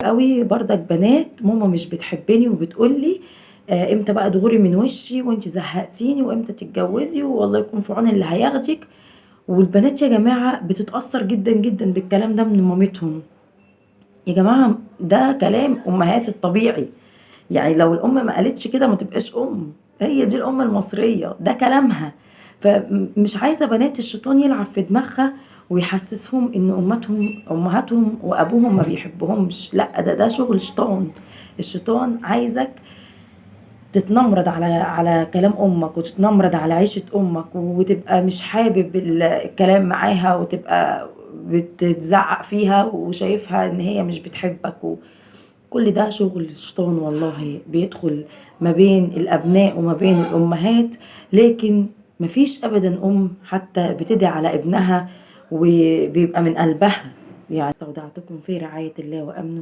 قوي بردك بنات ماما مش بتحبني وبتقولي امتى بقى تغوري من وشي وانت زهقتيني وامتى تتجوزي والله يكون في عون اللي هياخدك. والبنات يا جماعة بتتأثر جدا جدا بالكلام ده من مامتهم. يا جماعة ده كلام أمهات الطبيعي، يعني لو الأم ما قالتش كده ما تبقاش أم، هي دي الأم المصرية ده كلامها. فمش عايزة بنات الشيطان يلعب في دماغها ويحسسهم إن أمهاتهم وأبوهم ما بيحبهمش، لا ده شغل شيطان. الشيطان عايزك تتنمرد على كلام امك وتتنمرد على عيشة امك وتبقى مش حابب الكلام معاها وتبقى بتزعق فيها وشايفها ان هي مش بتحبك. وكل ده شغل شيطان والله بيدخل ما بين الابناء وما بين الامهات. لكن مفيش ابدا ام حتى بتدعي على ابنها وبيبقى من قلبها. يعني استودعتكم في رعاية الله وامنه.